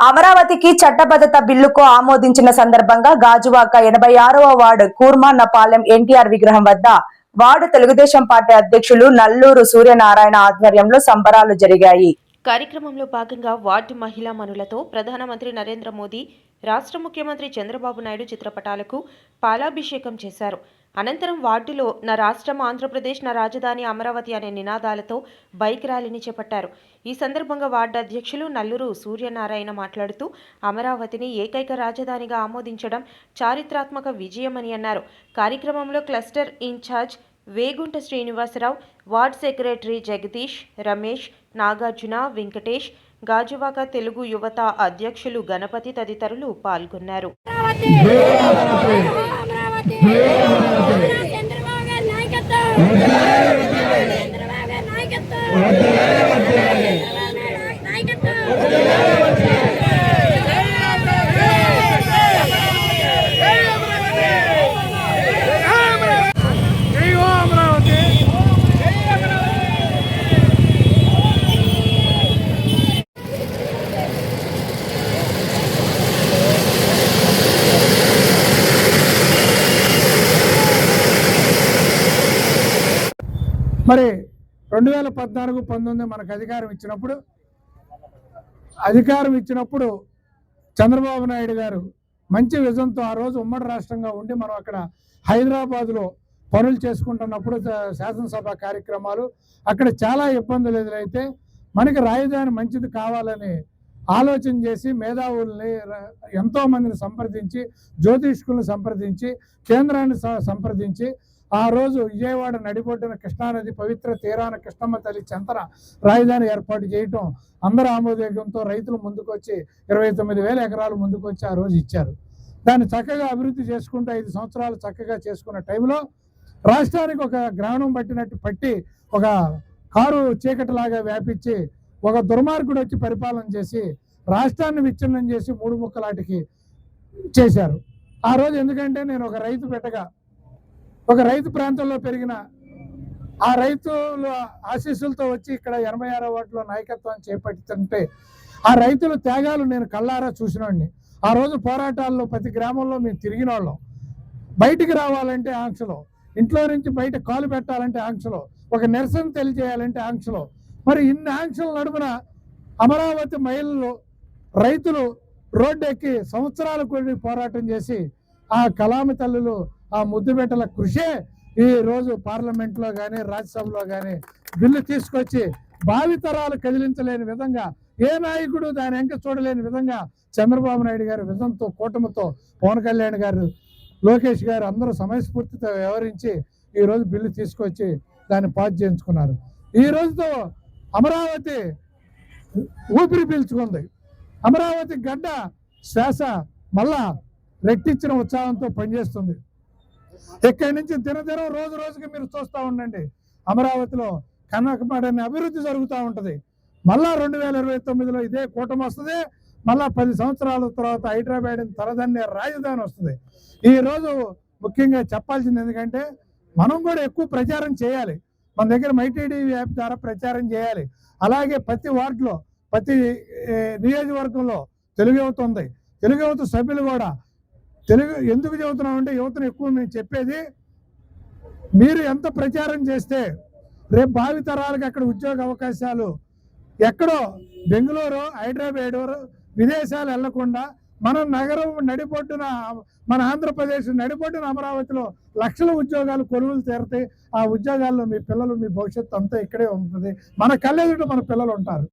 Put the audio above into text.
అమరావతికి చట్టబద్ధత బిల్లుకు ఆమోదించిన సందర్భంగా గాజువాక 86వ వార్డు కూర్మాన్నపాలెం ఎన్టీఆర్ విగ్రహం వద్ద వార్డు తెలుగుదేశం పార్టీ అధ్యక్షులు నల్లూరు సూర్యనారాయణ ఆధ్వర్యంలో సంబరాలు జరిగాయి. కార్యక్రమంలో భాగంగా వార్డు మహిళా మనులతో ప్రధానమంత్రి నరేంద్ర మోదీ, రాష్ట్ర ముఖ్యమంత్రి చంద్రబాబు నాయుడు చిత్రపటాలకు పాలాభిషేకం చేశారు. అనంతరం వార్డులో నా రాష్ట్రం ఆంధ్రప్రదేశ్, నా రాజధాని అమరావతి అనే నినాదాలతో బైక్ ర్యాలీని చేపట్టారు. ఈ సందర్భంగా వార్డు అధ్యక్షులు నల్లూరు సూర్యనారాయణ మాట్లాడుతూ అమరావతిని ఏకైక రాజధానిగా ఆమోదించడం చారిత్రాత్మక విజయమని అన్నారు. కార్యక్రమంలో cluster incharge Vegunta Srinivasarao, ward secretary Jagadish, Ramesh, Nagarjuna, Venkatesh, Gajuwaka Telugu యువత అధ్యక్షులు గణపతి తదితరులు పాల్గొన్నారు. మరి 2014-19 మనకు అధికారం ఇచ్చినప్పుడు చంద్రబాబు నాయుడు గారు మంచి విజన్తో ఆ రోజు ఉమ్మడి రాష్ట్రంగా ఉండి మనం అక్కడ హైదరాబాద్లో పనులు చేసుకుంటున్నప్పుడు శాసనసభ కార్యక్రమాలు అక్కడ చాలా ఇబ్బందులు ఎదురైతే మనకి రాజధాని మంచిది కావాలని ఆలోచన చేసి మేధావుల్ని ఎంతోమందిని సంప్రదించి, జ్యోతిష్కులను సంప్రదించి, కేంద్రాన్ని సంప్రదించి ఆ రోజు విజయవాడ నడిబొడ్డున కృష్ణానది పవిత్ర తీరాన కృష్ణమ్మ తల్లి చెంతన రాజధాని ఏర్పాటు చేయటం అందరూ ఆమోదయోగంతో రైతులు ముందుకొచ్చి 29,000 ఎకరాలు ముందుకొచ్చి ఆ రోజు ఇచ్చారు. దాన్ని చక్కగా అభివృద్ధి చేసుకుంటూ 5 సంవత్సరాలు చక్కగా చేసుకున్న టైంలో రాష్ట్రానికి ఒక గ్రహణం పట్టి ఒక కారు చీకటిలాగా వ్యాపించి ఒక దుర్మార్గుడు వచ్చి పరిపాలన చేసి రాష్ట్రాన్ని విచ్ఛిన్నం చేసి 3 ముక్కలాటికి చేశారు. ఆ రోజు ఎందుకంటే నేను ఒక రైతు బిడ్డగా ఒక రైతు ప్రాంతంలో పెరిగిన ఆ రైతుల ఆశీస్సులతో వచ్చి ఇక్కడ 86వ వార్డులో నాయకత్వాన్ని చేపడుతుంటే ఆ రైతుల త్యాగాలు నేను కళ్ళారా చూసినోడిని. ఆ రోజు పోరాటాల్లో ప్రతి గ్రామంలో మేము తిరిగిన వాళ్ళం. బయటికి రావాలంటే ఆంక్షలు, ఇంట్లో నుంచి బయట కాలు పెట్టాలంటే ఆంక్షలు, ఒక నిరసన తెలియజేయాలంటే ఆంక్షలు. మరి ఇన్ని ఆంక్షల నడుమున అమరావతి మహిళలు రైతులు రోడ్డు ఎక్కి సంవత్సరాల కొన్ని పోరాటం చేసి ఆ కలామి తల్లులు ఆ ముద్దుబిడ్డల కృషే ఈ రోజు పార్లమెంట్లో కానీ రాజ్యసభలో కానీ బిల్లు తీసుకొచ్చి భావితరాలు కదిలించలేని విధంగా ఏ నాయకుడు దాని వెంక చూడలేని విధంగా చంద్రబాబు నాయుడు గారి విజన్తో, కూటమితో, పవన్ కళ్యాణ్ గారు, లోకేష్ గారు అందరూ సమయస్ఫూర్తితో వ్యవహరించి ఈరోజు బిల్లు తీసుకొచ్చి దాన్ని పాస్ చేయించుకున్నారు. ఈ రోజుతో అమరావతి ఊపిరి పీల్చుకుంది. అమరావతి గడ్డ శ్వాస మళ్ళా రెట్టించిన ఉత్సాహంతో పనిచేస్తుంది. ఇక్కడి నుంచి దినదినం రోజు రోజుకి మీరు చూస్తూ ఉండండి, అమరావతిలో కనకపడని అభివృద్ధి జరుగుతూ ఉంటుంది. మళ్ళా 2029లో ఇదే కూటమి వస్తుంది. మళ్ళా 10 సంవత్సరాల తర్వాత హైదరాబాద్ తలదన్నే రాజధాని వస్తుంది. ఈరోజు ముఖ్యంగా చెప్పాల్సింది ఎందుకంటే మనం కూడా ఎక్కువ ప్రచారం చేయాలి. మన దగ్గర మైటీడీ యాప్ ద్వారా ప్రచారం చేయాలి. అలాగే ప్రతి వార్డులో, ప్రతి నియోజకవర్గంలో తెలుగు యువత ఉంది. తెలుగు యువత సభ్యులు కూడా తెలుగు ఎందుకు చెబుతున్నామంటే యువతను ఎక్కువ మేము చెప్పేది, మీరు ఎంత ప్రచారం చేస్తే రేపు భావితరాలకు అక్కడ ఉద్యోగ అవకాశాలు ఎక్కడో బెంగళూరు, హైదరాబాదు, విదేశాలు వెళ్లకుండా మన నగరం నడిబొడ్డున, మన ఆంధ్రప్రదేశ్ నడిబొడ్డున అమరావతిలో లక్షల ఉద్యోగాలు కొలువులు తీరతాయి. ఆ ఉద్యోగాల్లో మీ పిల్లలు, మీ భవిష్యత్తు అంతా ఇక్కడే ఉంటుంది. మన కళ్ళెదుట మన పిల్లలు ఉంటారు.